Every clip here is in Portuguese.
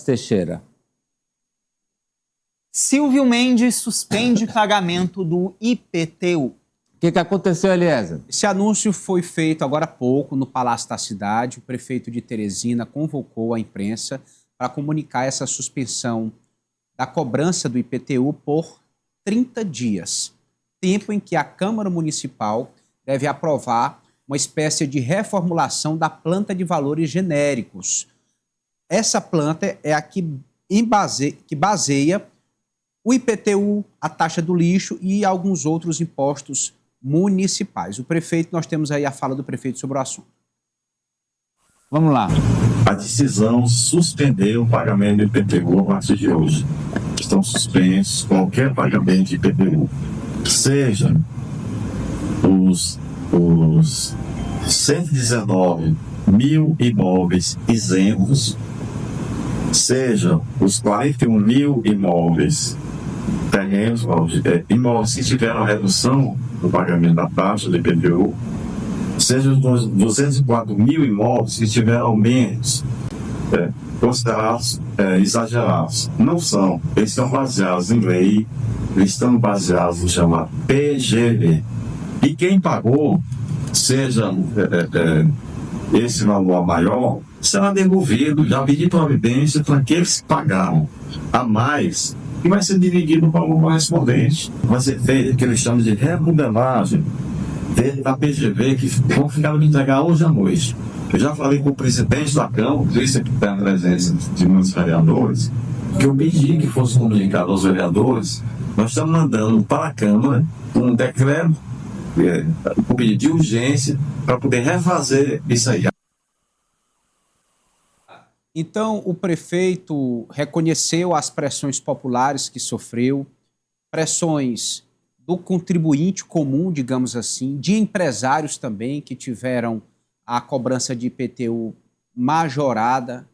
Teixeira. Silvio Mendes suspende pagamento do IPTU. O que aconteceu, Eliezer? Esse anúncio foi feito agora há pouco no Palácio da Cidade. O prefeito de Teresina convocou a imprensa para comunicar essa suspensão da cobrança do IPTU por 30 dias, tempo em que a Câmara Municipal deve aprovar uma espécie de reformulação da planta de valores genéricos. Essa planta é a que baseia o IPTU, a taxa do lixo e alguns outros impostos municipais. O prefeito, nós temos aí a fala do prefeito sobre o assunto. Vamos lá. A decisão suspendeu o pagamento do IPTU a partir de hoje. Estão suspensos qualquer pagamento de IPTU. Seja os 119 mil imóveis isentos, seja os 41 mil imóveis terrenos, imóveis que tiveram redução no pagamento da taxa do IPTU, seja os 204 mil imóveis que tiveram aumentos considerados exagerados. Não são. Eles estão baseados em lei, eles estão baseados no chamado PGV. E quem pagou, seja esse valor maior, será devolvido, já pedi providência para aqueles que pagaram a mais, e vai ser dividido para o correspondente. Vai ser feito o que eles chamam de remodelagem da PGV, que vão ficar me entregar hoje à noite. Eu já falei com o presidente da Câmara, o vice-secretário da presença de muitos vereadores, que eu pedi que fosse comunicado aos vereadores. Nós estamos mandando para a Câmara um decreto com pedido de urgência para poder refazer isso aí. Então, o prefeito reconheceu as pressões populares que sofreu, pressões do contribuinte comum, digamos assim, de empresários também que tiveram a cobrança de IPTU majorada.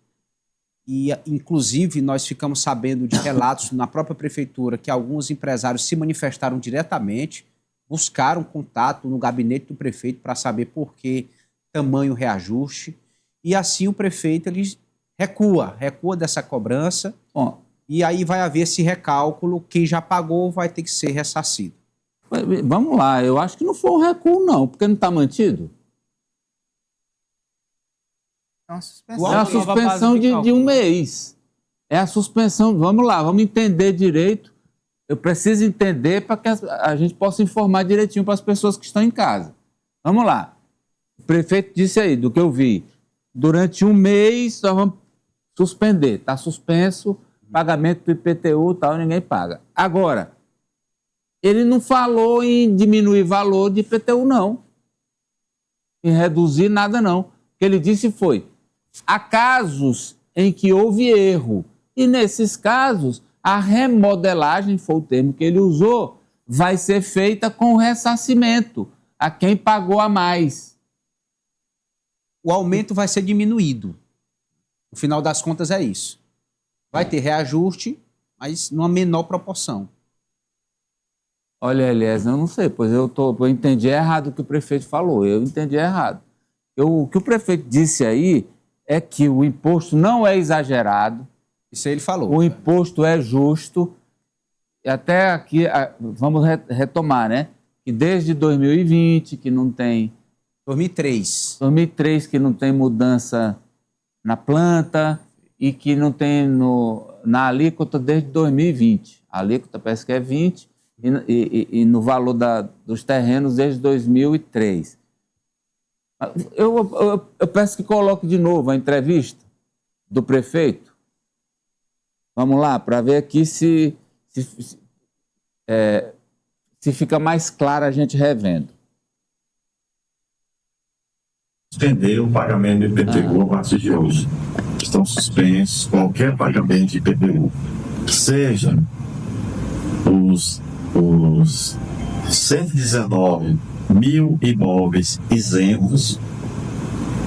E, inclusive, nós ficamos sabendo de relatos na própria prefeitura que alguns empresários se manifestaram diretamente, buscaram contato no gabinete do prefeito para saber por que tamanho reajuste. E assim o prefeito ele recua dessa cobrança. Bom, e aí vai haver esse recálculo. Quem já pagou vai ter que ser ressarcido. Vamos lá, eu acho que não foi um recuo, não, porque não está mantido. É uma suspensão, de um mês. É a suspensão. Vamos lá, vamos entender direito. Eu preciso entender para que a gente possa informar direitinho para as pessoas que estão em casa. Vamos lá. O prefeito disse aí, do que eu vi, durante um mês nós vamos suspender. Está suspenso, pagamento do IPTU e tal, ninguém paga. Agora, ele não falou em diminuir valor de IPTU, não. Em reduzir nada, não. O que ele disse foi, há casos em que houve erro. E nesses casos, a remodelagem, foi o termo que ele usou, vai ser feita com ressarcimento a quem pagou a mais. O aumento vai ser diminuído. No final das contas é isso. Vai ter reajuste, mas numa menor proporção. Olha, Eliezer, eu não sei, pois eu entendi errado o que o prefeito falou. Eu entendi errado. O que o prefeito disse aí é que o imposto não é exagerado. Isso aí ele falou. O imposto é justo. E até aqui, vamos retomar, né? Que desde 2020, que não tem... 2003, que não tem mudança na planta e que não tem na alíquota desde 2020. A alíquota parece que é 20 e no valor dos terrenos desde 2003. Eu peço que coloque de novo a entrevista do prefeito. Vamos lá, para ver aqui se fica mais claro a gente revendo. Suspendeu o pagamento do IPTU a partir de hoje. Estão suspensos qualquer pagamento de IPTU. Seja os 119 mil imóveis isentos,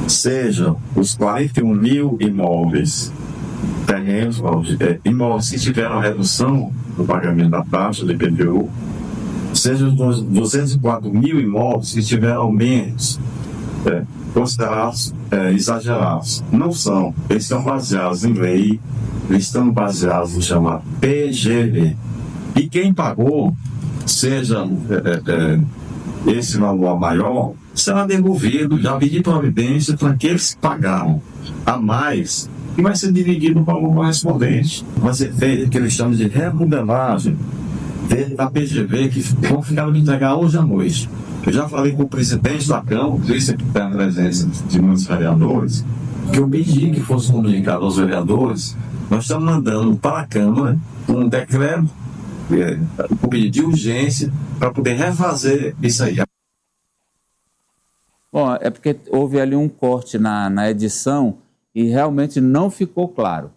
seja os 41 mil imóveis terrenos, imóveis que tiveram redução no pagamento da taxa do IPTU, seja os 204 mil imóveis que tiveram aumentos considerados exagerados. Não são. Eles estão baseados em lei, eles estão baseados no chamado PGV. E quem pagou, seja esse valor maior, será devolvido, já pedi providência para aqueles que pagaram a mais, e vai ser dividido o valor correspondente. Vai ser feito o que eles chamam de remodelagem da PGV, que vão ficar me entregar hoje à noite. Eu já falei com o presidente da Câmara, por isso que tem a presença de muitos vereadores, que eu pedi que fosse comunicado aos vereadores. Nós estamos mandando para a Câmara um decreto com pedido de urgência para poder refazer isso aí. Bom, é porque houve ali um corte na edição e realmente não ficou claro.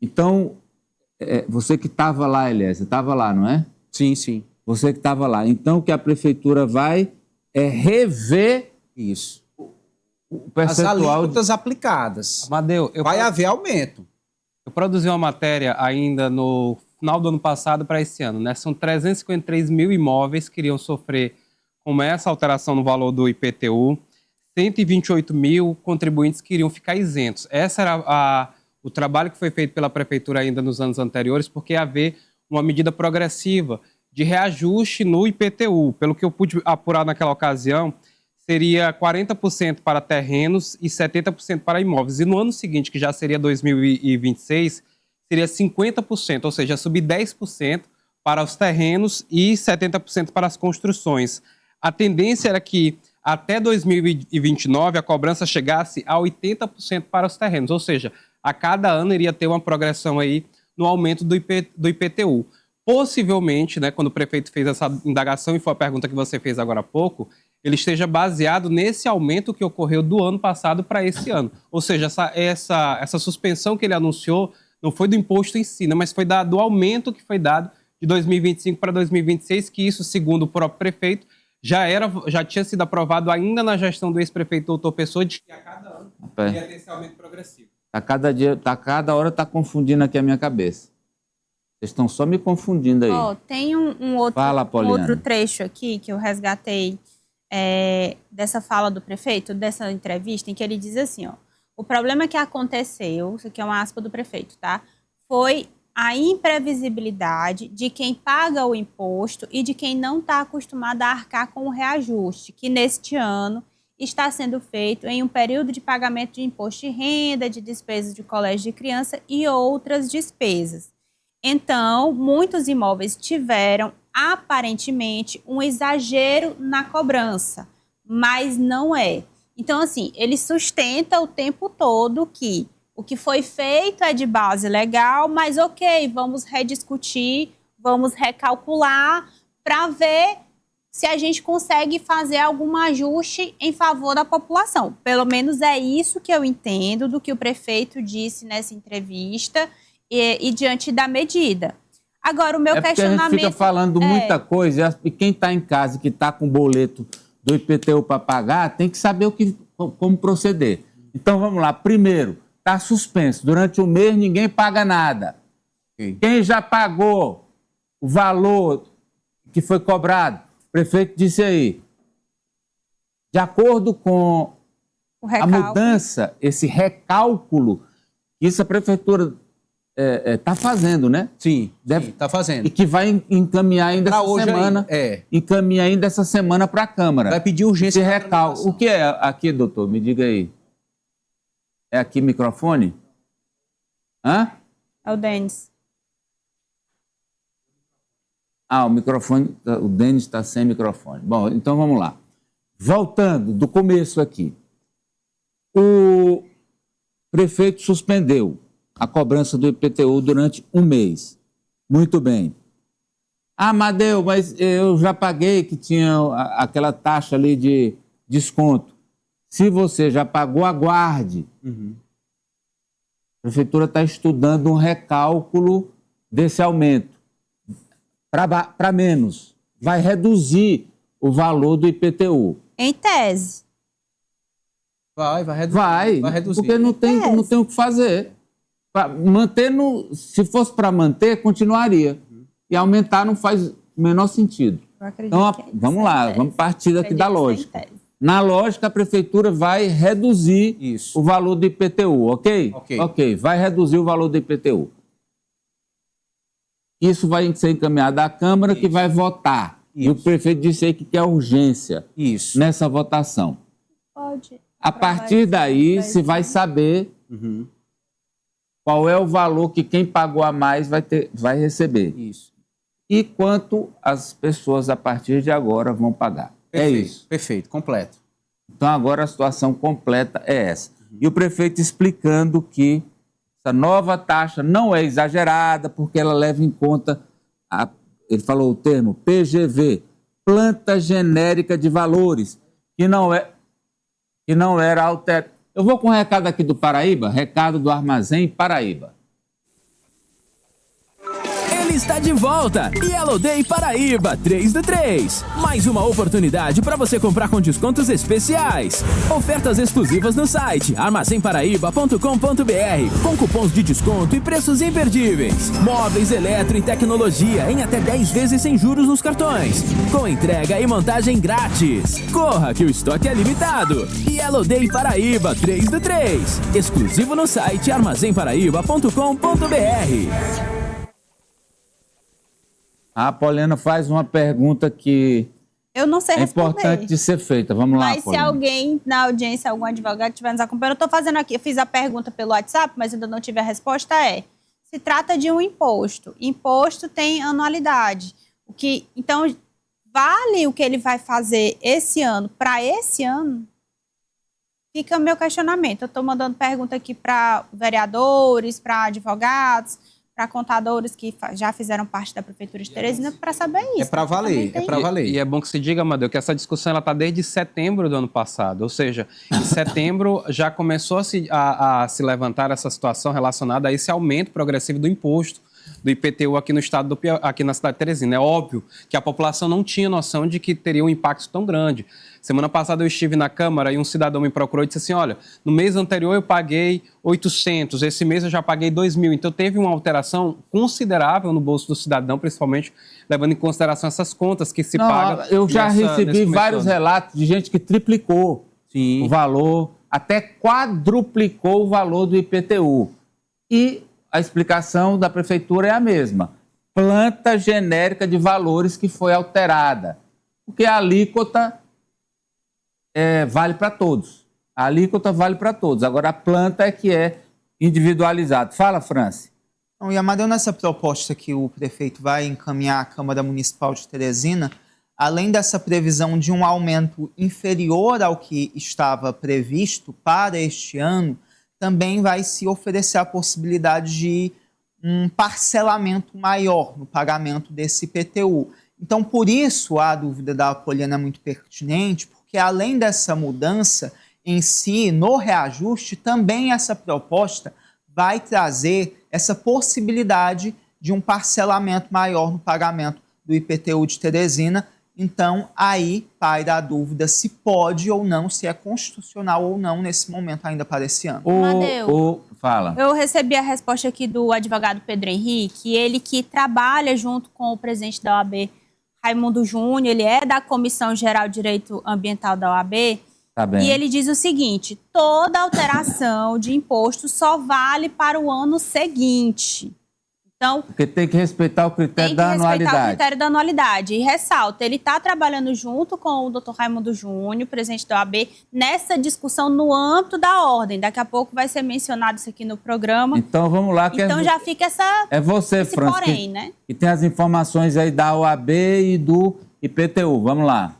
Então, você que estava lá, Elias, você estava lá, não é? Sim, sim. Você que estava lá. Então, o que a prefeitura vai é rever Isso. o As percentual. alíquotas aplicadas. Amadeu, Vai haver aumento. eu produzi uma matéria ainda no final do ano passado para esse ano, né? São 353 mil imóveis que iriam sofrer com essa alteração no valor do IPTU, 128 mil contribuintes que iriam ficar isentos. Esse era o trabalho que foi feito pela prefeitura ainda nos anos anteriores, porque ia haver uma medida progressiva de reajuste no IPTU. Pelo que eu pude apurar naquela ocasião, seria 40% para terrenos e 70% para imóveis. E no ano seguinte, que já seria 2026, seria 50%, ou seja, subir 10% para os terrenos e 70% para as construções. A tendência era que até 2029 a cobrança chegasse a 80% para os terrenos, ou seja, a cada ano iria ter uma progressão aí no aumento do IPTU. Possivelmente, né, quando o prefeito fez essa indagação, e foi a pergunta que você fez agora há pouco, ele esteja baseado nesse aumento que ocorreu do ano passado para esse ano. Ou seja, essa suspensão que ele anunciou não foi do imposto em si, né, mas foi do aumento que foi dado de 2025 para 2026, que isso, segundo o próprio prefeito, já tinha sido aprovado ainda na gestão do ex-prefeito doutor Pessoa, de que a cada ano ia ter esse aumento progressivo. Cada hora está confundindo aqui a minha cabeça. Vocês estão só me confundindo aí. Tem um outro trecho aqui que eu resgatei dessa fala do prefeito, dessa entrevista, em que ele diz assim, o problema que aconteceu, isso aqui é uma aspa do prefeito, tá? Foi a imprevisibilidade de quem paga o imposto e de quem não está acostumado a arcar com o reajuste, que neste ano está sendo feito em um período de pagamento de imposto de renda, de despesas de colégio de criança e outras despesas. Então, muitos imóveis tiveram, aparentemente, um exagero na cobrança, mas não é. Então, assim, ele sustenta o tempo todo que o que foi feito é de base legal, mas ok, vamos rediscutir, vamos recalcular para ver se a gente consegue fazer algum ajuste em favor da população. Pelo menos é isso que eu entendo do que o prefeito disse nessa entrevista e diante da medida. Agora, o meu questionamento... A gente fica falando muita coisa, e quem está em casa, que está com o boleto do IPTU para pagar, tem que saber como proceder. Então, vamos lá. Primeiro, está suspenso. Durante um mês, ninguém paga nada. Sim. Quem já pagou o valor que foi cobrado, o prefeito disse aí, de acordo com a mudança, esse recálculo, isso a prefeitura está fazendo, né? Sim, está fazendo. E que vai encaminhar ainda essa semana. Encaminhar ainda essa semana para a Câmara. Vai pedir urgência. Esse recálculo. O que é aqui, doutor? Me diga aí. É aqui microfone? Hã? É o Denis. O microfone, o Denis está sem microfone. Bom, então vamos lá. Voltando do começo aqui. O prefeito suspendeu a cobrança do IPTU durante um mês. Muito bem. Amadeu, mas eu já paguei que tinha aquela taxa ali de desconto. Se você já pagou, aguarde. Uhum. A prefeitura está estudando um recálculo desse aumento para menos. Vai reduzir o valor do IPTU. Em tese. Vai reduzir. Vai reduzir. Porque não tem o que fazer. Se fosse para manter, continuaria. E aumentar não faz o menor sentido. Então, vamos lá, vamos partir daqui da lógica. Na lógica, a prefeitura vai reduzir o valor do IPTU, ok? Ok, vai reduzir o valor do IPTU. Isso vai ser encaminhado à Câmara, que vai votar. E o prefeito disse aí que quer urgência nessa votação. Pode. A partir daí, se vai saber qual é o valor que quem pagou a mais vai receber. E quanto as pessoas, a partir de agora, vão pagar. Perfeito, é isso. Perfeito, completo. Então, agora a situação completa é essa. E o prefeito explicando que essa nova taxa não é exagerada, porque ela leva em conta, ele falou o termo PGV, Planta Genérica de Valores, que não era alterada. Eu vou com o recado aqui do Paraíba, recado do Armazém Paraíba. Ele está de volta! Yellow Day Paraíba 3 do 3. Mais uma oportunidade para você comprar com descontos especiais. Ofertas exclusivas no site armazémparaíba.com.br com cupons de desconto e preços imperdíveis. Móveis, eletro e tecnologia em até 10 vezes sem juros nos cartões. Com entrega e montagem grátis. Corra que o estoque é limitado. Yellow Day Paraíba 3 do 3. Exclusivo no site armazémparaíba.com.br. A Poliana faz uma pergunta que eu não sei responder. Importante de ser feita. Vamos lá, Mas Poliana. se alguém na audiência, algum advogado estiver nos acompanhando, eu estou fazendo aqui, eu fiz a pergunta pelo WhatsApp, mas ainda não tive a resposta, se trata de um imposto. Imposto tem anualidade. Então, vale o que ele vai fazer esse ano para esse ano? Fica o meu questionamento. Eu estou mandando pergunta aqui para vereadores, para advogados, para contadores que já fizeram parte da Prefeitura de Teresina, para saber isso. É para valer, é para valer. E é bom que se diga, Amadeu, que essa discussão está desde setembro do ano passado. Ou seja, em setembro já começou a se levantar essa situação relacionada a esse aumento progressivo do imposto do IPTU aqui no estado do Piauí, aqui na cidade de Teresina. É óbvio que a população não tinha noção de que teria um impacto tão grande. Semana passada eu estive na Câmara e um cidadão me procurou e disse assim, olha, no mês anterior eu paguei 800, esse mês eu já paguei 2.000. Então teve uma alteração considerável no bolso do cidadão, principalmente levando em consideração essas contas que se pagam. Eu já recebi vários relatos de gente que triplicou o valor, até quadruplicou o valor do IPTU. E a explicação da prefeitura é a mesma. Planta genérica de valores que foi alterada. Porque a alíquota vale para todos. A alíquota vale para todos. Agora, a planta é que é individualizada. Fala, Franci. E Amadeu, nessa proposta que o prefeito vai encaminhar à Câmara Municipal de Teresina, além dessa previsão de um aumento inferior ao que estava previsto para este ano, também vai se oferecer a possibilidade de um parcelamento maior no pagamento desse IPTU. Então, por isso, a dúvida da Poliana é muito pertinente, porque além dessa mudança em si, no reajuste, também essa proposta vai trazer essa possibilidade de um parcelamento maior no pagamento do IPTU de Teresina. Então, aí paira a dúvida se pode ou não, se é constitucional ou não nesse momento ainda para esse ano. Fala. Eu recebi a resposta aqui do advogado Pedro Henrique, ele que trabalha junto com o presidente da OAB, Raimundo Júnior, ele é da Comissão Geral de Direito Ambiental da OAB, tá bem. E ele diz o seguinte, toda alteração de imposto só vale para o ano seguinte. Então, porque tem que respeitar o critério da anualidade. Tem que respeitar o critério da anualidade. E ressalta, ele está trabalhando junto com o Dr. Raimundo Júnior, presidente da OAB, nessa discussão no âmbito da ordem. Daqui a pouco vai ser mencionado isso aqui no programa. Então, vamos lá. Então, já fica você, França, porém, né? E tem as informações aí da OAB e do IPTU. Vamos lá.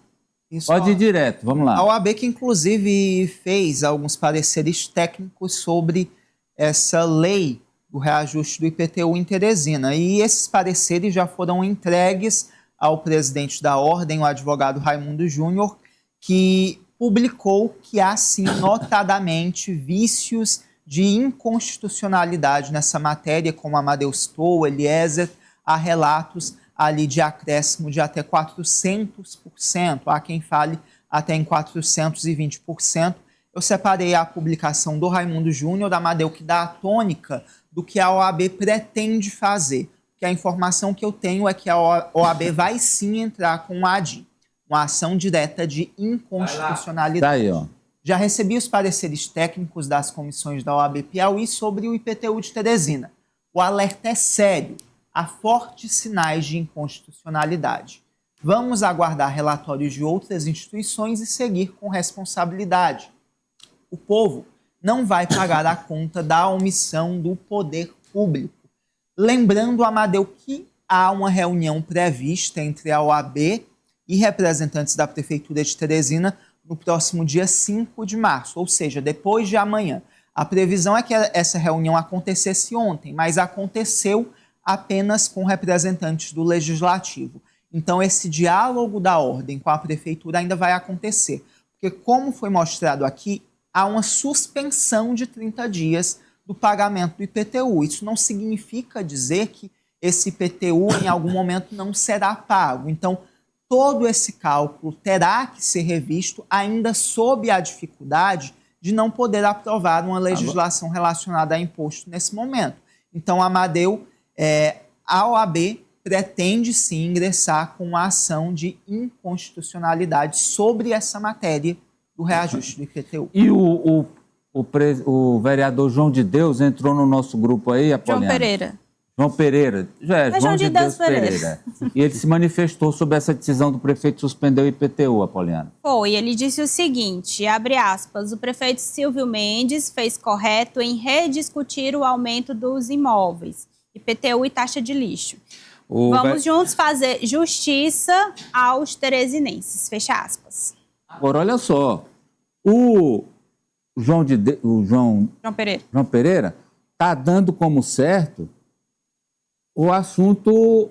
Isso, pode ir direto, vamos lá. A OAB que, inclusive, fez alguns pareceres técnicos sobre essa lei do reajuste do IPTU em Teresina. E esses pareceres já foram entregues ao presidente da ordem, o advogado Raimundo Júnior, que publicou que há, sim, notadamente, vícios de inconstitucionalidade nessa matéria, como Amadeu citou, Eliezer, há relatos ali de acréscimo de até 400%, há quem fale até em 420%. Eu separei a publicação do Raimundo Júnior, da Amadeu, que dá a tônica do que a OAB pretende fazer. Porque a informação que eu tenho é que a OAB vai sim entrar com um ADI uma ação direta de inconstitucionalidade. Tá aí, ó. Já recebi os pareceres técnicos das comissões da OAB Piauí sobre o IPTU de Teresina. O alerta é sério, há fortes sinais de inconstitucionalidade. Vamos aguardar relatórios de outras instituições e seguir com responsabilidade. O povo não vai pagar a conta da omissão do poder público. Lembrando, Amadeu, que há uma reunião prevista entre a OAB e representantes da Prefeitura de Teresina no próximo dia 5 de março, ou seja, depois de amanhã. A previsão é que essa reunião acontecesse ontem, mas aconteceu apenas com representantes do Legislativo. Então, esse diálogo da ordem com a Prefeitura ainda vai acontecer, porque, como foi mostrado aqui, há uma suspensão de 30 dias do pagamento do IPTU. Isso não significa dizer que esse IPTU, em algum momento, não será pago. Então, todo esse cálculo terá que ser revisto, ainda sob a dificuldade de não poder aprovar uma legislação relacionada a imposto nesse momento. Então, Amadeu, a OAB pretende sim ingressar com uma ação de inconstitucionalidade sobre essa matéria do reajuste do IPTU. E o vereador João de Deus entrou no nosso grupo aí, Apoliana? João Pereira. João Pereira. João de Deus Pereira. E ele se manifestou sobre essa decisão do prefeito suspender o IPTU, Apoliana. Foi, ele disse o seguinte, abre aspas, o prefeito Silvio Mendes fez correto em rediscutir o aumento dos imóveis, IPTU e taxa de lixo. Vamos juntos fazer justiça aos teresinenses, fecha aspas. Agora, olha só, o João Pereira está dando como certo o assunto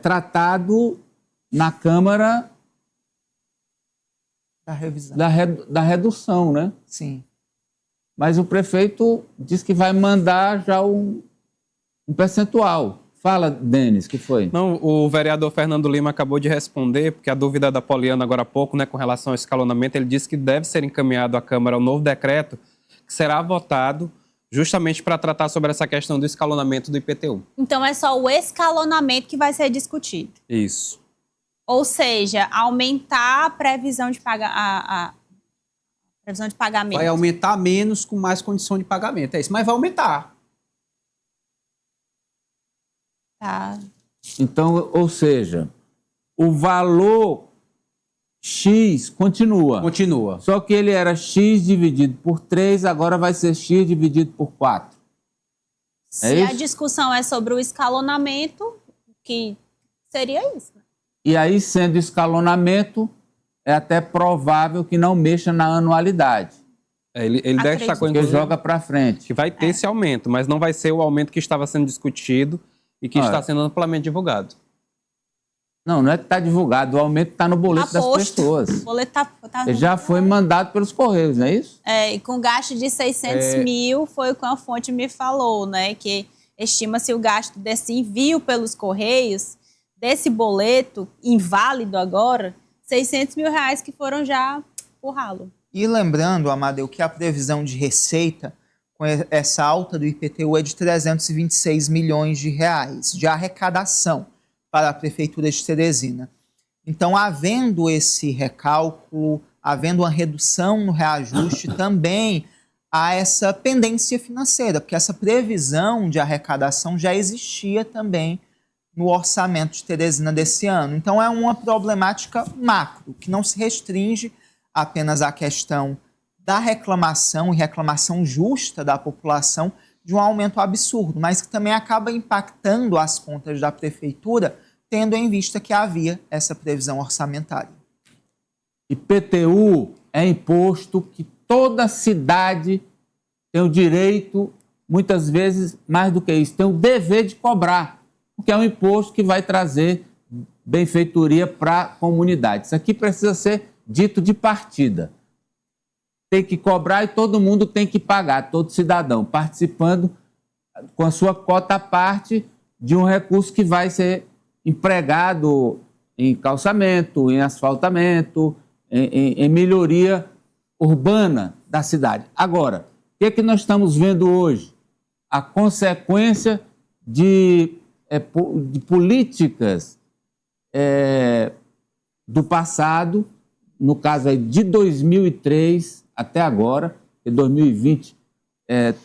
tratado na Câmara Da revisão. da redução, né? Sim. Mas o prefeito diz que vai mandar já um percentual. Fala, Denis, que foi? Não, o vereador Fernando Lima acabou de responder, porque a dúvida da Poliana agora há pouco, né, com relação ao escalonamento, ele disse que deve ser encaminhado à Câmara um novo decreto que será votado justamente para tratar sobre essa questão do escalonamento do IPTU. Então é só o escalonamento que vai ser discutido. Isso. Ou seja, aumentar a previsão de pagamento. Vai aumentar menos com mais condição de pagamento. É isso, mas vai aumentar. Tá. Então, ou seja, o valor X continua. Continua. Só que ele era X dividido por 3, agora vai ser X dividido por 4. Se a discussão é sobre o escalonamento, que seria isso. E aí, sendo escalonamento, é até provável que não mexa na anualidade. Ele destacou, porque joga para frente. Que vai ter esse aumento, mas não vai ser o aumento que estava sendo discutido e que está sendo amplamente divulgado. Não é que está divulgado, o aumento está no boleto das pessoas. O boleto Ele já foi mandado pelos Correios, não é isso? E com gasto de 600 mil, foi o que uma fonte me falou, né? Que estima-se o gasto desse envio pelos Correios, desse boleto inválido agora, 600 mil reais que foram já por ralo. E lembrando, Amadeu, que a previsão de receita com essa alta do IPTU é de 326 milhões de reais de arrecadação para a Prefeitura de Teresina. Então, havendo esse recálculo, havendo uma redução no reajuste, também há essa pendência financeira, porque essa previsão de arrecadação já existia também no orçamento de Teresina desse ano. Então, é uma problemática macro, que não se restringe apenas à questão da reclamação e reclamação justa da população de um aumento absurdo, mas que também acaba impactando as contas da prefeitura, tendo em vista que havia essa previsão orçamentária. IPTU é imposto que toda cidade tem o direito, muitas vezes, mais do que isso, tem o dever de cobrar, porque é um imposto que vai trazer benfeitoria para a comunidade. Isso aqui precisa ser dito de partida. Tem que cobrar e todo mundo tem que pagar, todo cidadão, participando com a sua cota à parte de um recurso que vai ser empregado em calçamento, em asfaltamento, em melhoria urbana da cidade. Agora, o que nós estamos vendo hoje? A consequência de políticas do passado, no caso aí de 2003 até agora, e 2020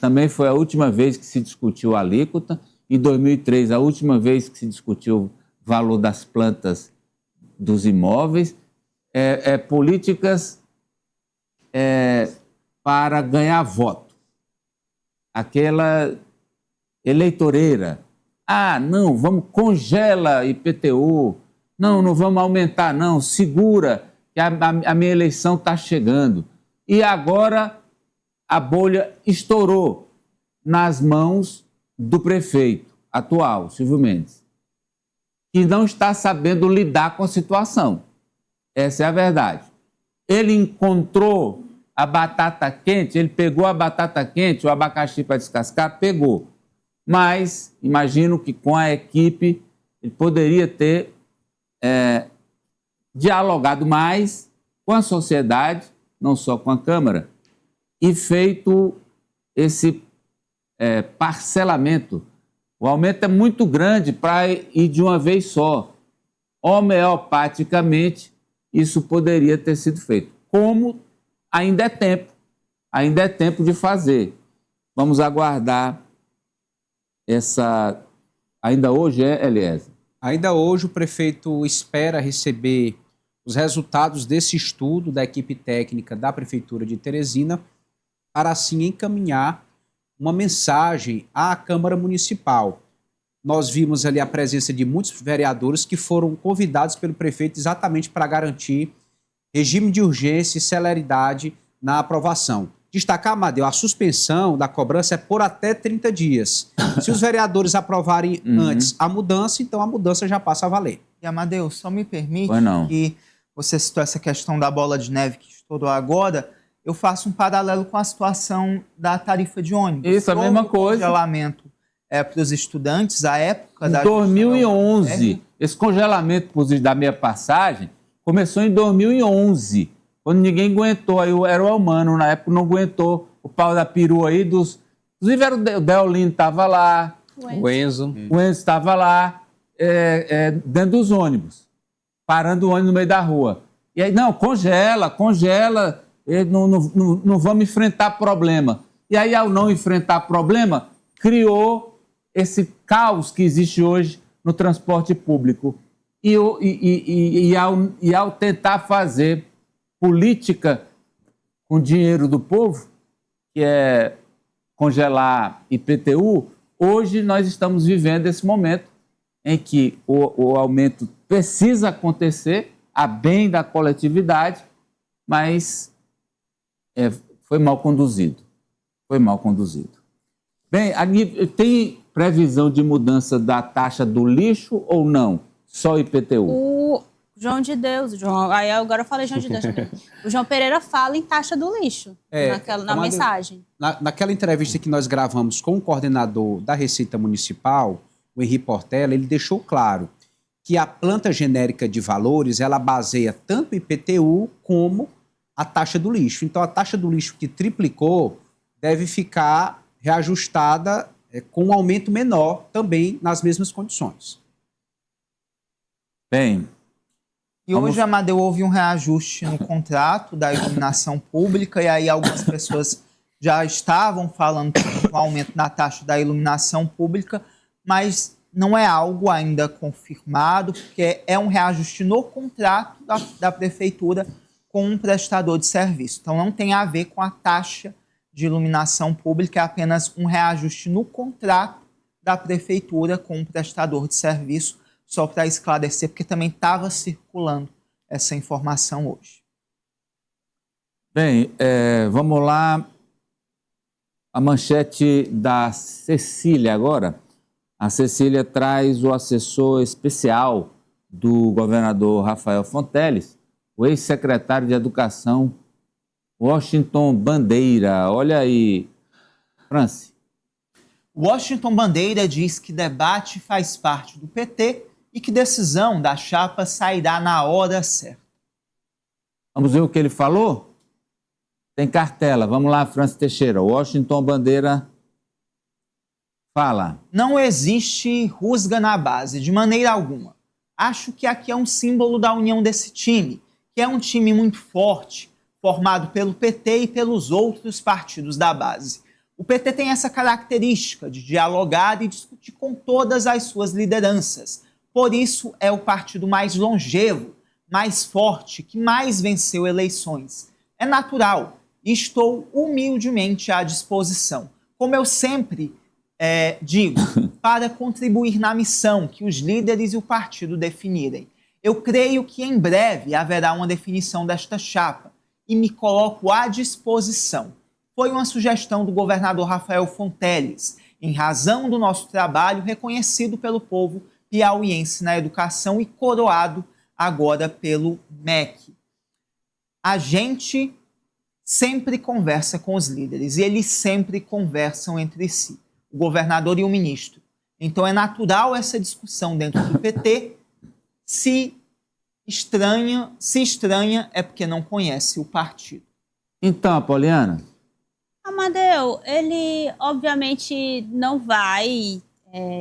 também foi a última vez que se discutiu a alíquota, em 2003 a última vez que se discutiu o valor das plantas dos imóveis, políticas para ganhar voto. Aquela eleitoreira. Ah, não, congela IPTU. Não vamos aumentar, não. Segura, que a minha eleição está chegando. E agora a bolha estourou nas mãos do prefeito atual, Silvio Mendes, que não está sabendo lidar com a situação. Essa é a verdade. Ele encontrou a batata quente, ele pegou a batata quente, o abacaxi para descascar, pegou. Mas imagino que com a equipe ele poderia ter dialogado mais com a sociedade, não só com a Câmara, e feito esse parcelamento. O aumento é muito grande para ir de uma vez só. Homeopaticamente, isso poderia ter sido feito. Como ainda é tempo de fazer. Vamos aguardar essa... Ainda hoje Eliezer? Ainda hoje o prefeito espera receber os resultados desse estudo da equipe técnica da Prefeitura de Teresina para assim encaminhar uma mensagem à Câmara Municipal. Nós vimos ali a presença de muitos vereadores que foram convidados pelo prefeito exatamente para garantir regime de urgência e celeridade na aprovação. Destacar, Amadeu, a suspensão da cobrança é por até 30 dias. Se os vereadores aprovarem antes a mudança, então a mudança já passa a valer. E, Amadeu, só me permite que você citou essa questão da bola de neve que estourou agora, eu faço um paralelo com a situação da tarifa de ônibus. Isso, a mesma coisa. Congelamento para os estudantes, à época da... Em 2011, esse congelamento da meia passagem começou em 2011, quando ninguém aguentou, aí era o Elmano, na época não aguentou o pau da perua aí dos... Inclusive era o Deolino estava lá, o Enzo estava lá, dentro dos ônibus, parando o ônibus no meio da rua. E aí, não, congela, não vamos enfrentar problema. E aí, ao não enfrentar problema, criou esse caos que existe hoje no transporte público. E ao tentar fazer política com dinheiro do povo, que é congelar IPTU, hoje nós estamos vivendo esse momento em que o aumento precisa acontecer a bem da coletividade, mas foi mal conduzido. Foi mal conduzido. Bem, tem previsão de mudança da taxa do lixo ou não? Só IPTU? O João de Deus, aí agora eu falei João de Deus também. O João Pereira fala em taxa do lixo, na mensagem. Naquela entrevista que nós gravamos com o coordenador da Receita Municipal, o Henri Portela, ele deixou claro que a planta genérica de valores, ela baseia tanto o IPTU como a taxa do lixo. Então, a taxa do lixo que triplicou deve ficar reajustada com um aumento menor também nas mesmas condições. Bem... E hoje, Amadeu, houve um reajuste no contrato da iluminação pública e aí algumas pessoas já estavam falando de um aumento na taxa da iluminação pública, mas não é algo ainda confirmado, porque é um reajuste no contrato da prefeitura com um prestador de serviço. Então, não tem a ver com a taxa de iluminação pública, é apenas um reajuste no contrato da prefeitura com um prestador de serviço, só para esclarecer, porque também estava circulando essa informação hoje. Bem, vamos lá. A manchete da Cecília agora. A Cecília traz o assessor especial do governador Rafael Fonteles, o ex-secretário de Educação, Washington Bandeira. Olha aí, Franci. Washington Bandeira diz que debate faz parte do PT e que decisão da chapa sairá na hora certa. Vamos ver o que ele falou? Tem cartela. Vamos lá, Franci Teixeira. Washington Bandeira fala. Não existe rusga na base, de maneira alguma. Acho que aqui é um símbolo da união desse time, que é um time muito forte, formado pelo PT e pelos outros partidos da base. O PT tem essa característica de dialogar e discutir com todas as suas lideranças. Por isso, é o partido mais longevo, mais forte, que mais venceu eleições. É natural e estou humildemente à disposição, como eu sempre digo, para contribuir na missão que os líderes e o partido definirem. Eu creio que em breve haverá uma definição desta chapa e me coloco à disposição. Foi uma sugestão do governador Rafael Fonteles, em razão do nosso trabalho reconhecido pelo povo piauiense na educação e coroado agora pelo MEC. A gente sempre conversa com os líderes e eles sempre conversam entre si, o governador e o ministro. Então é natural essa discussão dentro do PT. Se estranha é porque não conhece o partido. Então, Apoliana? Amadeu, ele obviamente não vai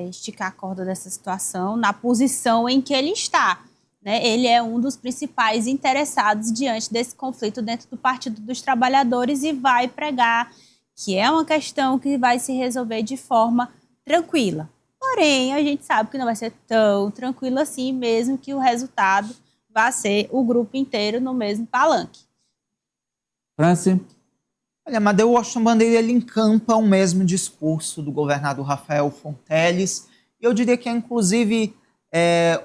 esticar a corda dessa situação na posição em que ele está. Né? Ele é um dos principais interessados diante desse conflito dentro do Partido dos Trabalhadores e vai pregar que é uma questão que vai se resolver de forma tranquila. Porém, a gente sabe que não vai ser tão tranquilo assim, mesmo que o resultado vá ser o grupo inteiro no mesmo palanque. Franci? Olha, Amadeu, Washington Bandeira, ele encampa o mesmo discurso do governador Rafael Fonteles. E eu diria que é, inclusive,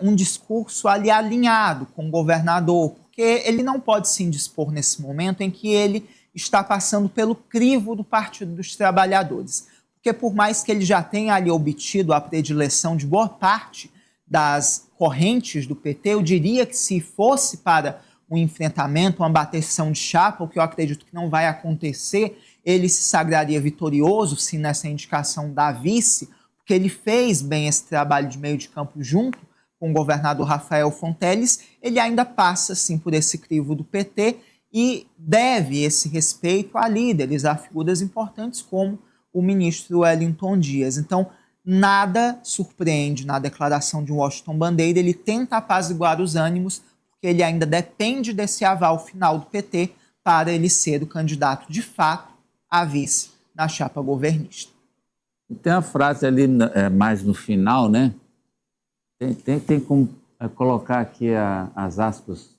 um discurso ali alinhado com o governador, porque ele não pode se indispor nesse momento em que ele está passando pelo crivo do Partido dos Trabalhadores. Porque por mais que ele já tenha ali obtido a predileção de boa parte das correntes do PT, eu diria que se fosse para um enfrentamento, uma bateção de chapa, o que eu acredito que não vai acontecer, ele se sagraria vitorioso, sim, nessa indicação da vice, porque ele fez bem esse trabalho de meio de campo junto com o governador Rafael Fonteles. Ele ainda passa, sim, por esse crivo do PT e deve esse respeito a líderes, a figuras importantes como o ministro Wellington Dias. Então, nada surpreende na declaração de Washington Bandeira. Ele tenta apaziguar os ânimos, porque ele ainda depende desse aval final do PT para ele ser o candidato de fato a vice na chapa governista. Tem uma frase ali mais no final, né? Tem como colocar aqui as aspas.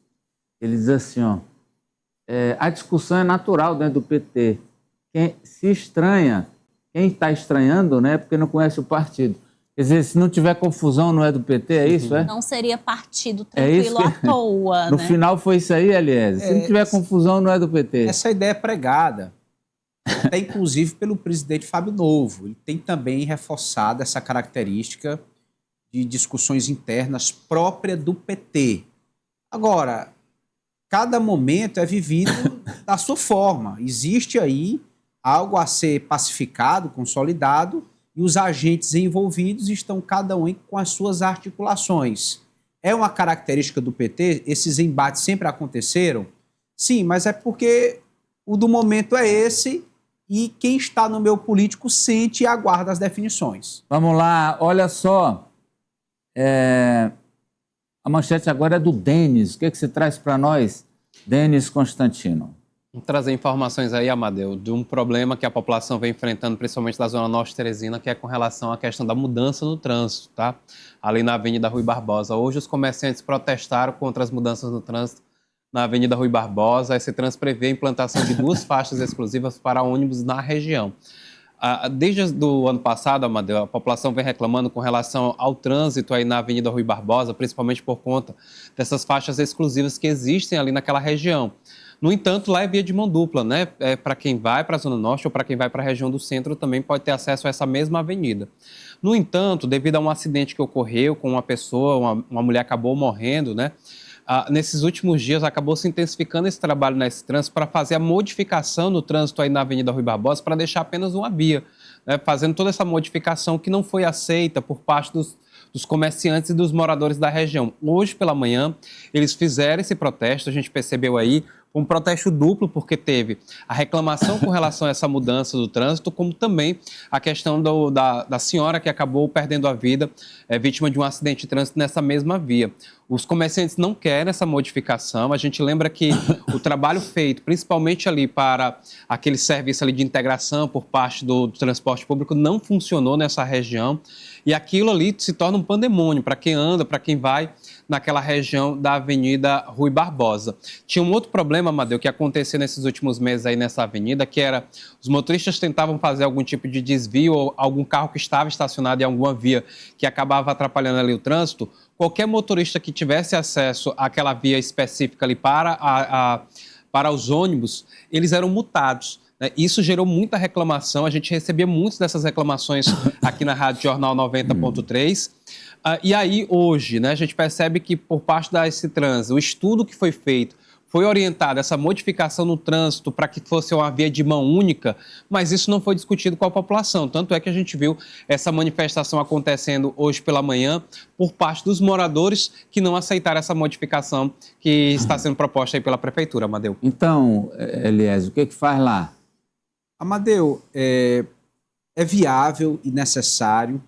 Ele diz assim, ó, a discussão é natural dentro do PT. Quem está estranhando, né, porque não conhece o partido. Quer dizer, se não tiver confusão, não é do PT, é isso, é? Não seria partido tranquilo à toa, No né? final foi isso aí, Eliezer. Se não tiver confusão, não é do PT. Essa ideia é pregada, até inclusive pelo presidente Fábio Novo. Ele tem também reforçado essa característica de discussões internas própria do PT. Agora, cada momento é vivido da sua forma. Existe aí algo a ser pacificado, consolidado, e os agentes envolvidos estão cada um com as suas articulações. É uma característica do PT? Esses embates sempre aconteceram? Sim, mas é porque o do momento é esse e quem está no meio político sente e aguarda as definições. Vamos lá, olha só. A manchete agora é do Denis. O que você traz para nós, Denis Constantino? Vou trazer informações aí, Amadeu, de um problema que a população vem enfrentando, principalmente da Zona Norte de Teresina, que é com relação à questão da mudança no trânsito, tá? Ali na Avenida Rui Barbosa. Hoje os comerciantes protestaram contra as mudanças no trânsito na Avenida Rui Barbosa. Esse trânsito prevê a implantação de 2 faixas exclusivas para ônibus na região. Desde o ano passado, Amadeu, a população vem reclamando com relação ao trânsito aí na Avenida Rui Barbosa, principalmente por conta dessas faixas exclusivas que existem ali naquela região. No entanto, lá é via de mão dupla, né? Para quem vai para a Zona Norte ou para quem vai para a região do centro também pode ter acesso a essa mesma avenida. No entanto, devido a um acidente que ocorreu com uma pessoa, uma mulher acabou morrendo, né? Nesses últimos dias acabou se intensificando esse trabalho nesse trânsito para fazer a modificação no trânsito aí na Avenida Rui Barbosa para deixar apenas uma via, né? Fazendo toda essa modificação que não foi aceita por parte dos comerciantes e dos moradores da região. Hoje pela manhã, eles fizeram esse protesto, a gente percebeu aí Foi um protesto duplo, porque teve a reclamação com relação a essa mudança do trânsito, como também a questão da senhora que acabou perdendo a vida, vítima de um acidente de trânsito nessa mesma via. Os comerciantes não querem essa modificação. A gente lembra que o trabalho feito, principalmente ali para aquele serviço ali de integração por parte do transporte público, não funcionou nessa região. E aquilo ali se torna um pandemônio para quem anda, para quem vai naquela região da Avenida Rui Barbosa. Tinha um outro problema, Amadeu, que aconteceu nesses últimos meses aí nessa avenida, que era os motoristas tentavam fazer algum tipo de desvio ou algum carro que estava estacionado em alguma via que acabava atrapalhando ali o trânsito. Qualquer motorista que tivesse acesso àquela via específica ali para os ônibus, eles eram multados. Isso gerou muita reclamação, a gente recebia muitas dessas reclamações aqui na Rádio Jornal 90.3. E aí, hoje, a gente percebe que por parte da SCTrans, o estudo que foi feito, foi orientado essa modificação no trânsito para que fosse uma via de mão única, mas isso não foi discutido com a população. Tanto é que a gente viu essa manifestação acontecendo hoje pela manhã por parte dos moradores que não aceitaram essa modificação que está sendo proposta aí pela Prefeitura, Amadeu. Então, Eliésio, o que faz lá? Amadeu, é viável e necessário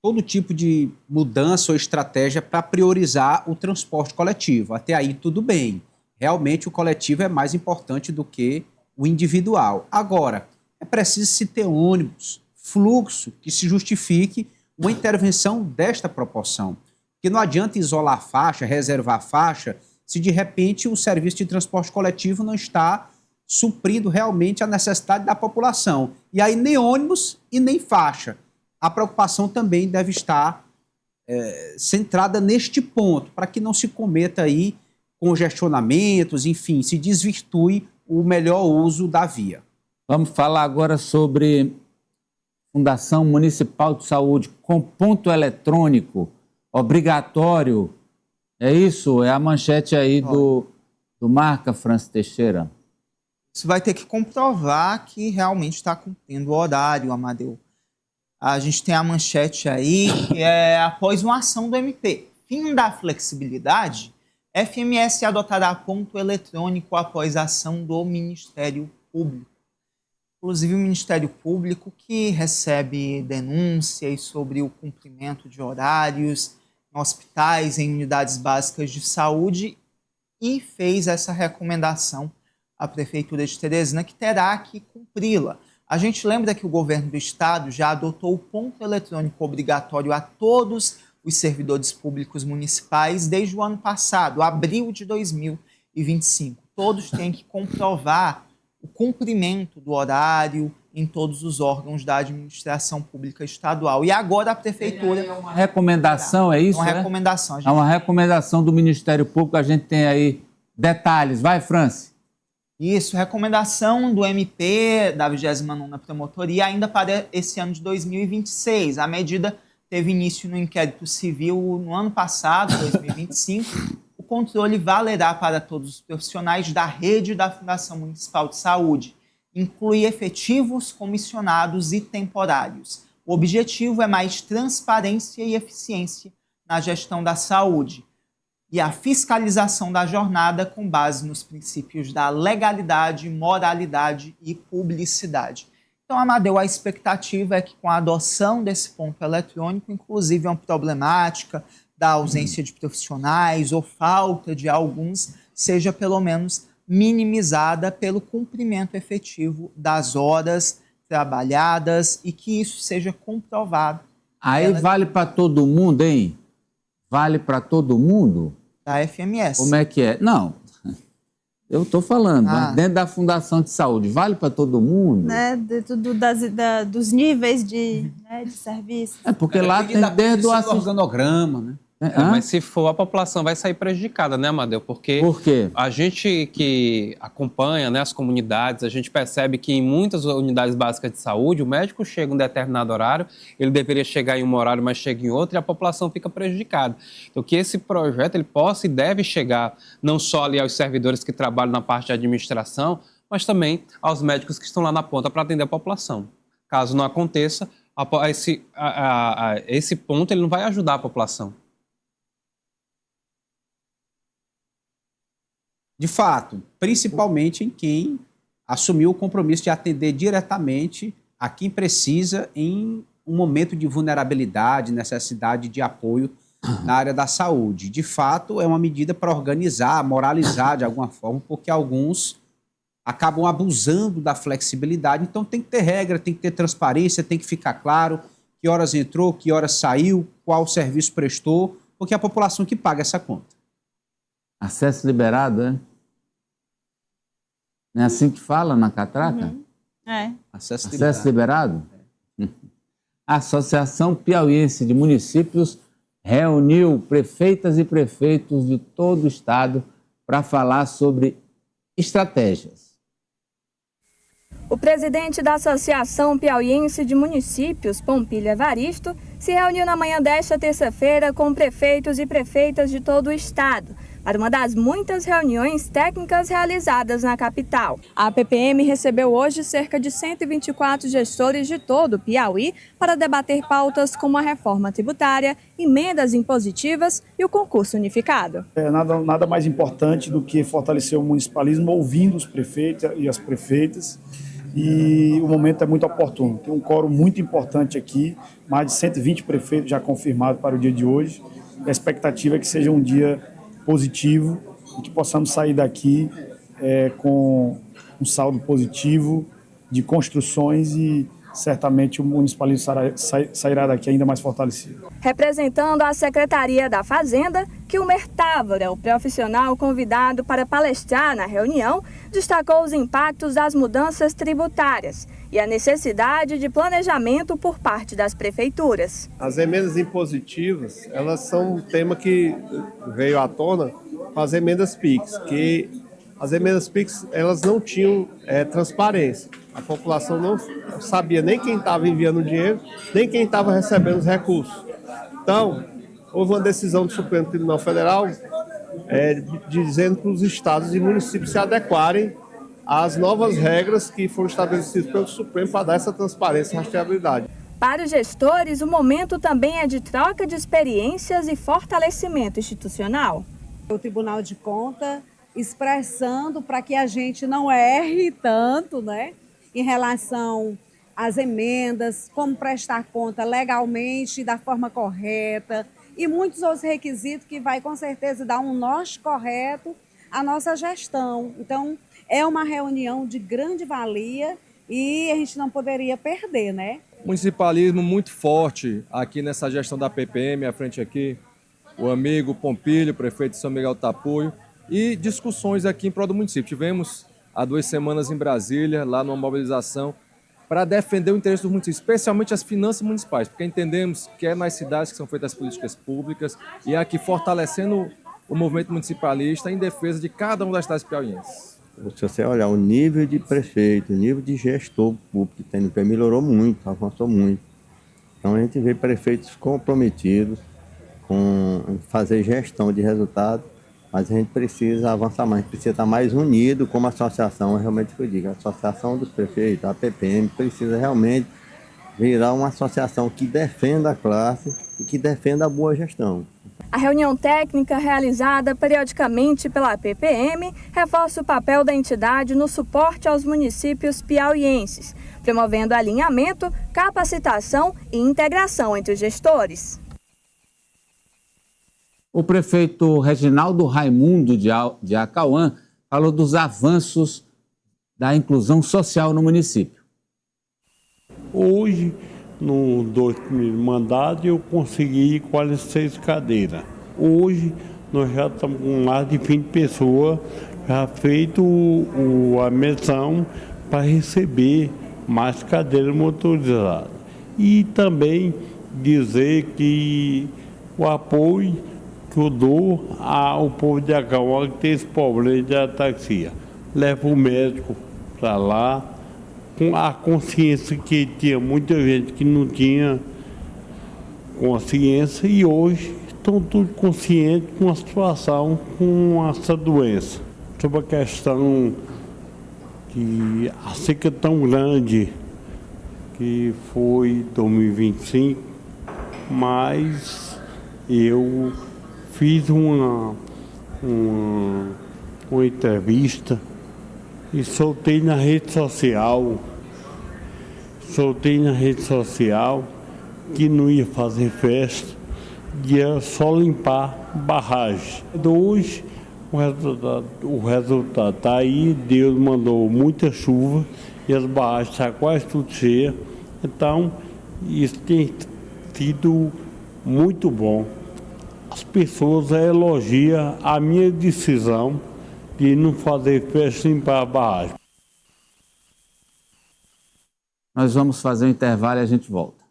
todo tipo de mudança ou estratégia para priorizar o transporte coletivo. Até aí, tudo bem. Realmente, o coletivo é mais importante do que o individual. Agora, é preciso se ter ônibus, fluxo, que se justifique uma intervenção desta proporção. Porque não adianta isolar faixa, reservar faixa, se de repente o serviço de transporte coletivo não está suprindo realmente a necessidade da população. E aí nem ônibus e nem faixa. A preocupação também deve estar centrada neste ponto, para que não se cometa aí congestionamentos, enfim, se desvirtue o melhor uso da via. Vamos falar agora sobre Fundação Municipal de Saúde com ponto eletrônico obrigatório. É isso? É a manchete aí do Marca, Francis Teixeira. Você vai ter que comprovar que realmente está cumprindo o horário, Amadeu. A gente tem a manchete aí, que é após uma ação do MP. Fim da flexibilidade, FMS adotará ponto eletrônico após a ação do Ministério Público. Inclusive o Ministério Público que recebe denúncias sobre o cumprimento de horários em hospitais, em unidades básicas de saúde e fez essa recomendação à Prefeitura de Teresina, que terá que cumpri-la. A gente lembra que o governo do estado já adotou o ponto eletrônico obrigatório a todos os servidores públicos municipais desde o ano passado, abril de 2025. Todos têm que comprovar o cumprimento do horário em todos os órgãos da administração pública estadual. E agora a Prefeitura... É uma recomendação, é isso? É uma recomendação. É uma recomendação do Ministério Público, a gente tem aí detalhes. Vai, Franci. Isso, recomendação do MP da 29ª Promotoria ainda para esse ano de 2026. A medida teve início no inquérito civil no ano passado, 2025. O controle valerá para todos os profissionais da rede da Fundação Municipal de Saúde. Inclui efetivos, comissionados e temporários. O objetivo é mais transparência e eficiência na gestão da saúde e a fiscalização da jornada com base nos princípios da legalidade, moralidade e publicidade. Então, Amadeu, a expectativa é que com a adoção desse ponto eletrônico, inclusive uma problemática da ausência de profissionais ou falta de alguns, seja pelo menos minimizada pelo cumprimento efetivo das horas trabalhadas e que isso seja comprovado. Aí vale para todo mundo, hein? Vale para todo mundo? Da FMS. Como é que é? Não, eu estou falando, dentro da Fundação de Saúde, vale para todo mundo? Dos níveis de serviço. É porque lá tem desde o organograma, né? Mas se for, a população vai sair prejudicada, né, Amadeu? Porque Por quê? A gente que acompanha, as comunidades, a gente percebe que em muitas unidades básicas de saúde, o médico chega em um determinado horário, ele deveria chegar em um horário, mas chega em outro, e a população fica prejudicada. Então, que esse projeto ele possa e deve chegar não só ali aos servidores que trabalham na parte de administração, mas também aos médicos que estão lá na ponta para atender a população. Caso não aconteça, esse ponto ele não vai ajudar a população. De fato, principalmente em quem assumiu o compromisso de atender diretamente a quem precisa em um momento de vulnerabilidade, necessidade de apoio na área da saúde. De fato, é uma medida para organizar, moralizar de alguma forma, porque alguns acabam abusando da flexibilidade. Então tem que ter regra, tem que ter transparência, tem que ficar claro que horas entrou, que horas saiu, qual serviço prestou, porque é a população que paga essa conta. Acesso liberado, é? Não é assim que fala na catraca? Uhum. É. Acesso liberado? A Associação Piauiense de Municípios reuniu prefeitas e prefeitos de todo o estado para falar sobre estratégias. O presidente da Associação Piauiense de Municípios, Pompílio Evaristo, se reuniu na manhã desta terça-feira com prefeitos e prefeitas de todo o estado, para uma das muitas reuniões técnicas realizadas na capital. A PPM recebeu hoje cerca de 124 gestores de todo o Piauí para debater pautas como a reforma tributária, emendas impositivas e o concurso unificado. Nada mais importante do que fortalecer o municipalismo ouvindo os prefeitos e as prefeitas. E o momento é muito oportuno. Tem um quórum muito importante aqui, mais de 120 prefeitos já confirmados para o dia de hoje. A expectativa é que seja um dia positivo e que possamos sair daqui com um saldo positivo de construções e certamente o municipalismo sairá daqui ainda mais fortalecido. Representando a Secretaria da Fazenda, Kilmer Távora, o profissional convidado para palestrar na reunião, destacou os impactos das mudanças tributárias e a necessidade de planejamento por parte das prefeituras. As emendas impositivas, elas são um tema que veio à tona com as emendas PIX, que as emendas PIX elas não tinham transparência. A população não sabia nem quem estava enviando o dinheiro, nem quem estava recebendo os recursos. Então, houve uma decisão do Supremo Tribunal Federal dizendo para os estados e municípios se adequarem às novas regras que foram estabelecidas pelo Supremo para dar essa transparência e rastreabilidade. Para os gestores, o momento também é de troca de experiências e fortalecimento institucional. O Tribunal de Contas expressando para que a gente não erre tanto, né? Em relação às emendas, como prestar conta legalmente, da forma correta e muitos outros requisitos que vai com certeza dar um norte correto à nossa gestão. Então, é uma reunião de grande valia e a gente não poderia perder, né? Municipalismo muito forte aqui nessa gestão da PPM, à frente aqui, o amigo Pompílio, prefeito de São Miguel do Tapuio, e discussões aqui em prol do município. Tivemos há 2 semanas em Brasília, lá numa mobilização, para defender o interesse dos municípios, especialmente as finanças municipais, porque entendemos que é nas cidades que são feitas as políticas públicas e aqui fortalecendo o movimento municipalista em defesa de cada uma das cidades piauienses. Se você olhar o nível de prefeito, o nível de gestor público que tem no Piauí, melhorou muito, avançou muito. Então a gente vê prefeitos comprometidos com fazer gestão de resultado, mas a gente precisa avançar mais, a gente precisa estar mais unido como associação, realmente que eu digo, a Associação dos Prefeitos, a PPM, precisa realmente virar uma associação que defenda a classe e que defenda a boa gestão. A reunião técnica realizada periodicamente pela PPM reforça o papel da entidade no suporte aos municípios piauienses, promovendo alinhamento, capacitação e integração entre os gestores. O prefeito Reginaldo Raimundo de Acauã falou dos avanços da inclusão social no município. Hoje, nos 2 primeiros mandatos, eu consegui 46 cadeiras. Hoje, nós já estamos com mais de 20 pessoas já feito a menção para receber mais cadeiras motorizadas. E também dizer que o apoio que eu dou ao povo de Acauã que tem esse problema de ataxia. Leva o médico para lá, com a consciência que tinha muita gente que não tinha consciência e hoje estão todos conscientes com a situação com essa doença. Sobre a questão que a seca tão grande que foi 2025, mas eu fiz uma entrevista e soltei na rede social. Que não ia fazer festa, ia só limpar barragem. Hoje o resultado está aí, Deus mandou muita chuva e as barragens estão quase tudo cheias. Então, isso tem sido muito bom. As pessoas elogiam a minha decisão de não fazer festa e limpar a barragem. Nós vamos fazer um intervalo e a gente volta.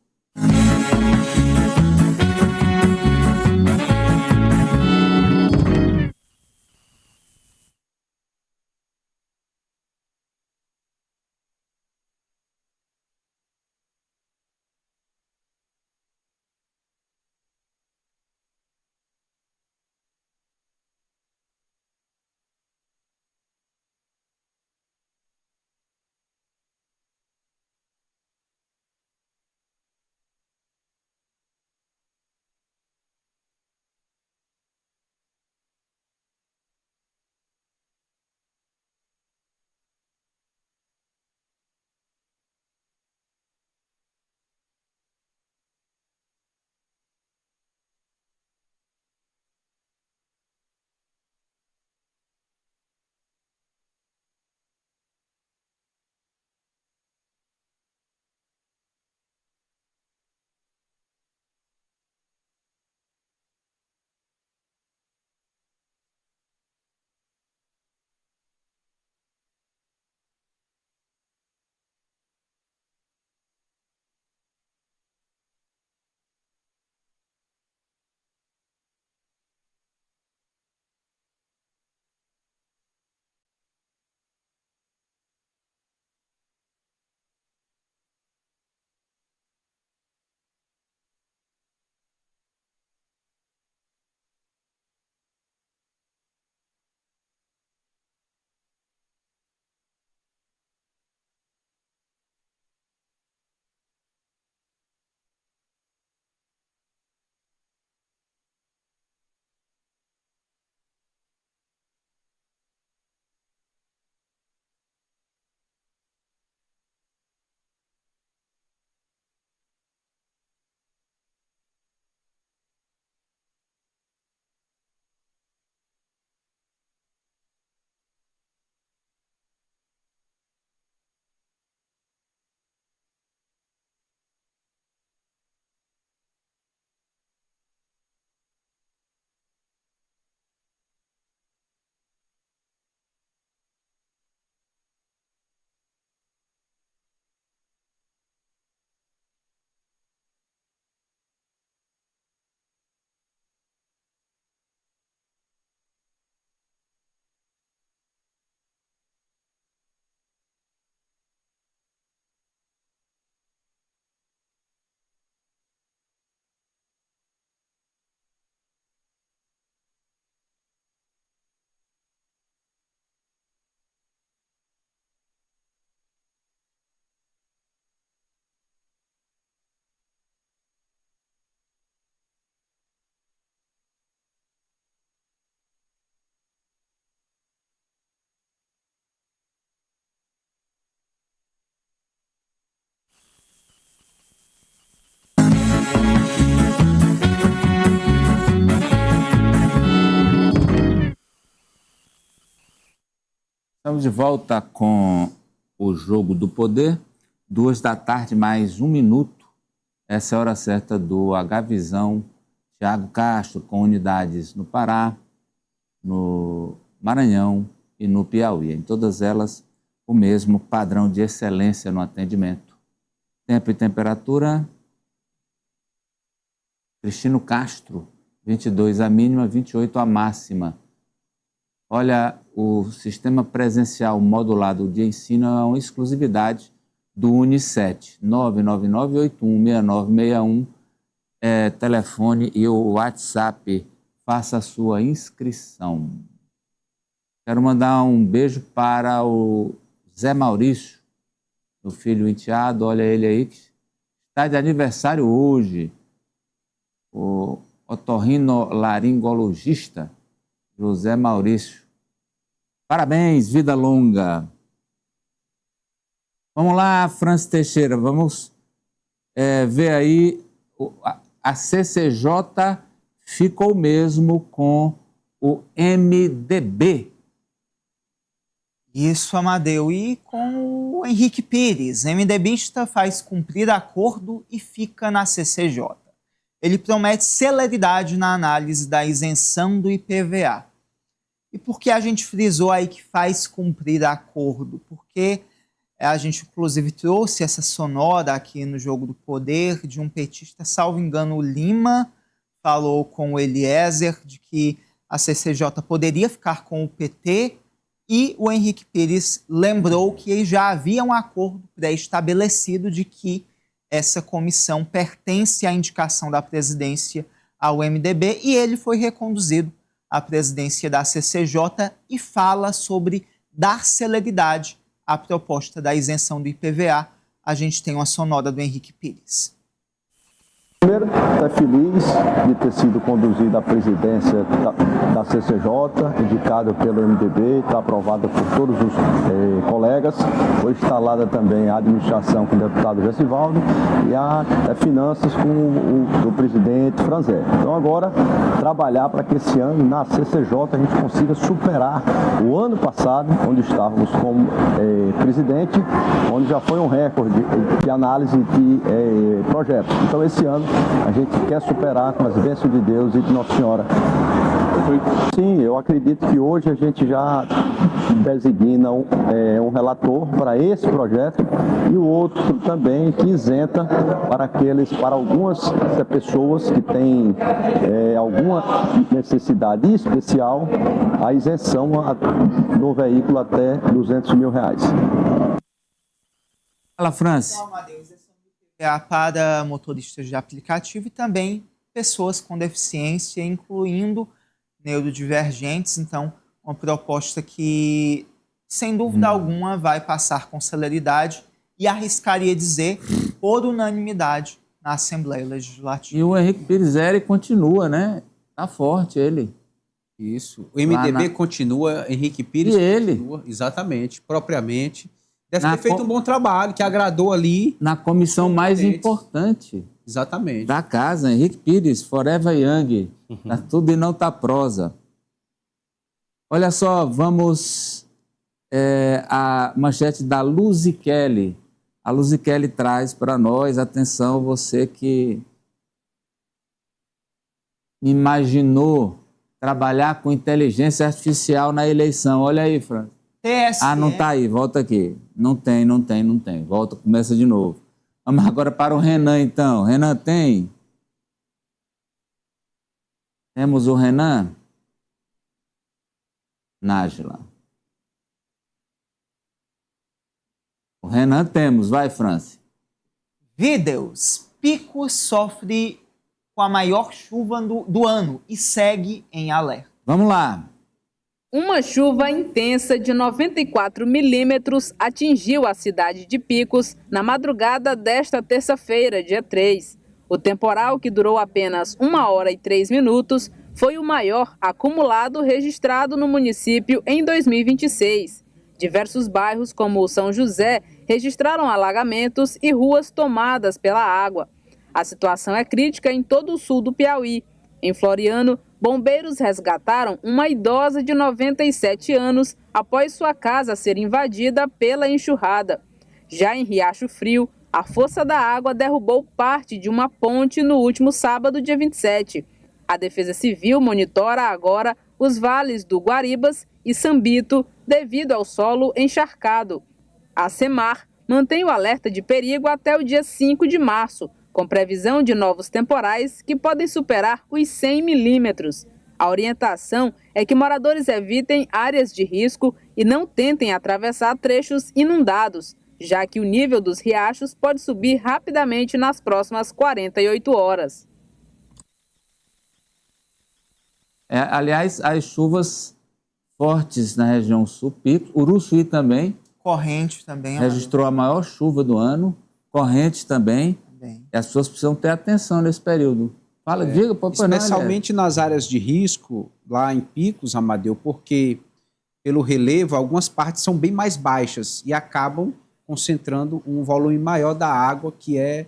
Estamos de volta com o Jogo do Poder, 14h, mais 1 minuto. Essa é a hora certa do H-Visão. Thiago Castro, com unidades no Pará, no Maranhão e no Piauí. Em todas elas, o mesmo padrão de excelência no atendimento. Tempo e temperatura. Cristino Castro, 22 a mínima, 28 a máxima. Olha, o sistema presencial modulado de ensino é uma exclusividade do Unicet. 999-816961 é telefone e o WhatsApp. Faça a sua inscrição. Quero mandar um beijo para o Zé Maurício, meu filho enteado, olha ele aí, que está de aniversário hoje. O otorrinolaringologista José Maurício. Parabéns, vida longa. Vamos lá, Francis Teixeira, vamos ver aí. A CCJ ficou mesmo com o MDB. Isso, Amadeu. E com o Henrique Pires, MDBista faz cumprir acordo e fica na CCJ. Ele promete celeridade na análise da isenção do IPVA. E por que a gente frisou aí que faz cumprir acordo? Porque a gente, inclusive, trouxe essa sonora aqui no Jogo do Poder de um petista, salvo engano, o Lima, falou com o Eliezer de que a CCJ poderia ficar com o PT, e o Henrique Pires lembrou que já havia um acordo pré-estabelecido de que essa comissão pertence à indicação da presidência ao MDB, e ele foi reconduzido à presidência da CCJ e fala sobre dar celeridade à proposta da isenção do IPVA. A gente tem uma sonora do Henrique Pires. Primeiro, é feliz de ter sido conduzido à presidência da CCJ, indicado pelo MDB, está aprovada por todos os colegas. Foi instalada também a administração com o deputado Gessivaldo e a finanças com o presidente Franzé. Então agora, trabalhar para que esse ano, na CCJ, a gente consiga superar o ano passado, onde estávamos como presidente, onde já foi um recorde de análise de projetos. Então esse ano, a gente quer superar com as bênçãos de Deus e de Nossa Senhora. Sim, eu acredito que hoje a gente já designa um relator para esse projeto e o outro também que isenta para algumas pessoas que têm alguma necessidade especial, a isenção do veículo até R$200 mil. Fala, Francis. Para motoristas de aplicativo e também pessoas com deficiência, incluindo neurodivergentes. Então, uma proposta que, sem dúvida alguma, vai passar com celeridade e arriscaria dizer por unanimidade na Assembleia Legislativa. E o Henrique Pires continua, né? Tá forte ele. Isso. O MDB continua, Henrique Pires continua, exatamente, propriamente. Deve ter feito um bom trabalho, que agradou ali. Na comissão mais importante. Exatamente. Da casa, Henrique Pires, Forever Young. Tá tudo e não tá prosa. Olha só, vamos a manchete da Luzi Kelly. A Luzi Kelly traz para nós, atenção, você que imaginou trabalhar com inteligência artificial na eleição. Olha aí, Fran. Ah, não tá aí, volta aqui. Não tem. Volta, começa de novo. Vamos agora para o Renan, então. Renan, tem? Temos o Renan? Nájila. O Renan temos. Vai, Franci. Vídeos. Pico sofre com a maior chuva do ano e segue em alerta. Vamos lá. Uma chuva intensa de 94 milímetros atingiu a cidade de Picos na madrugada desta terça-feira, dia 3. O temporal, que durou apenas 1 hora e 3 minutos, foi o maior acumulado registrado no município em 2026. Diversos bairros, como o São José, registraram alagamentos e ruas tomadas pela água. A situação é crítica em todo o sul do Piauí. Em Floriano, bombeiros resgataram uma idosa de 97 anos após sua casa ser invadida pela enxurrada. Já em Riacho Frio, a força da água derrubou parte de uma ponte no último sábado, dia 27. A Defesa Civil monitora agora os vales do Guaribas e Sambito devido ao solo encharcado. A SEMAR mantém o alerta de perigo até o dia 5 de março, com previsão de novos temporais que podem superar os 100 milímetros. A orientação é que moradores evitem áreas de risco e não tentem atravessar trechos inundados, já que o nível dos riachos pode subir rapidamente nas próximas 48 horas. Aliás, as chuvas fortes na região sul, Picos, Uruçuí também. Correntes também. Registrou a maior chuva do ano. Correntes também. E as pessoas precisam ter atenção nesse período. Fala, diga, papai. Especialmente nas áreas de risco, lá em Picos, Amadeu, porque pelo relevo, algumas partes são bem mais baixas e acabam concentrando um volume maior da água que é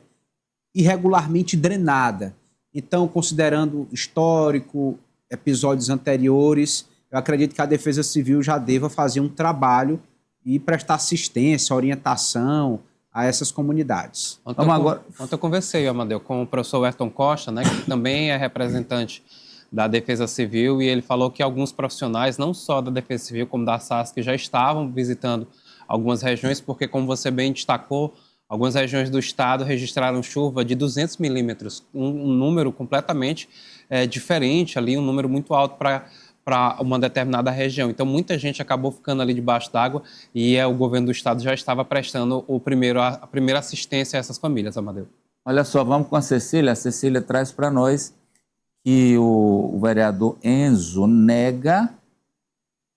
irregularmente drenada. Então, considerando histórico, episódios anteriores, eu acredito que a Defesa Civil já deva fazer um trabalho e prestar assistência, orientação a essas comunidades. Ontem eu conversei, Amadeu, com o professor Ayrton Costa, né, que também é representante da Defesa Civil, e ele falou que alguns profissionais, não só da Defesa Civil, como da SASC, já estavam visitando algumas regiões, porque, como você bem destacou, algumas regiões do estado registraram chuva de 200 milímetros, um número completamente diferente ali, um número muito alto para uma determinada região. Então, muita gente acabou ficando ali debaixo d'água e o governo do estado já estava prestando a primeira assistência a essas famílias, Amadeu. Olha só, vamos com a Cecília. A Cecília traz para nós que o vereador Enzo nega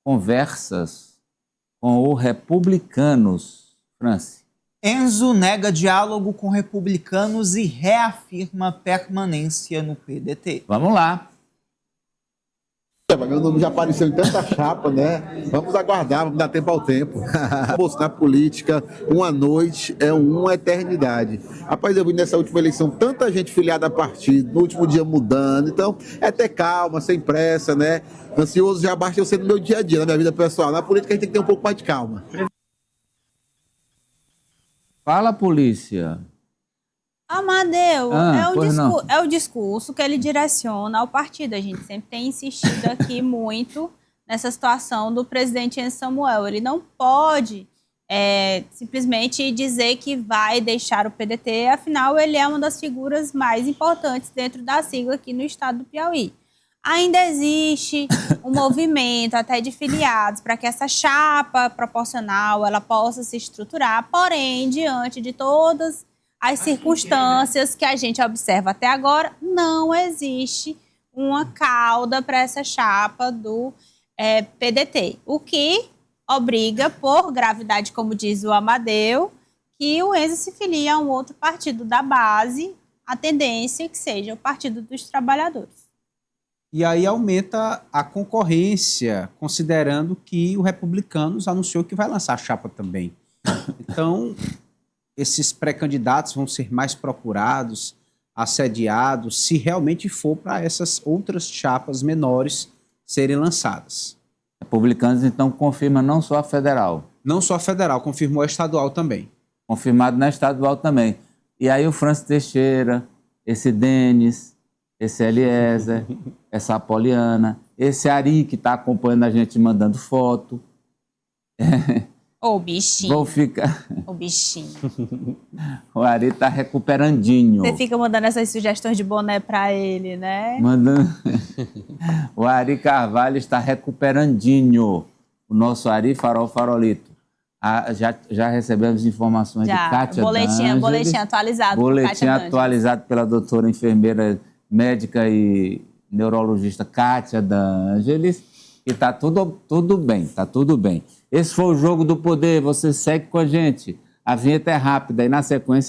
conversas com o Republicanos. Franci. Enzo nega diálogo com republicanos e reafirma permanência no PDT. Vamos lá. Meu nome já apareceu em tanta chapa, né? Vamos aguardar, vamos dar tempo ao tempo. Na política, uma noite é uma eternidade. Rapaz, eu vi nessa última eleição tanta gente filiada a partido, no último dia mudando. Então, é ter calma, sem pressa, né? Ansioso já basta eu ser no meu dia a dia, na minha vida pessoal. Na política, a gente tem que ter um pouco mais de calma. Fala, polícia. Amadeu, é o discurso que ele direciona ao partido. A gente sempre tem insistido aqui muito nessa situação do presidente Enzo Samuel. Ele não pode simplesmente dizer que vai deixar o PDT, afinal ele é uma das figuras mais importantes dentro da sigla aqui no estado do Piauí. Ainda existe um movimento até de filiados para que essa chapa proporcional ela possa se estruturar, porém, diante de todas as circunstâncias que a gente observa até agora, não existe uma cauda para essa chapa do PDT, o que obriga, por gravidade, como diz o Amadeu, que o Enzo se filie a um outro partido da base, a tendência é que seja o Partido dos Trabalhadores. E aí aumenta a concorrência, considerando que o Republicanos anunciou que vai lançar a chapa também. Então, esses pré-candidatos vão ser mais procurados, assediados, se realmente for para essas outras chapas menores serem lançadas. Republicanos, então, confirma não só a federal. Não só a federal, confirmou a estadual também. Confirmado na estadual também. E aí o Francis Teixeira, esse Denis, esse Eliezer, essa Apoliana, esse Ari que está acompanhando a gente mandando foto. Ô, bichinho. Vou ficar... O bichinho. O Ari está recuperandinho. Você fica mandando essas sugestões de boné para ele, né? Mandando... O Ari Carvalho está recuperandinho. O nosso Ari Farolito. Já recebemos informações de Kátia D'Angeles. Boletim atualizado. Boletim atualizado pela doutora enfermeira médica e neurologista Kátia D'Angeles. E está tudo bem, está tudo bem. Esse foi o Jogo do Poder. Você segue com a gente. A vinheta é rápida e, na sequência,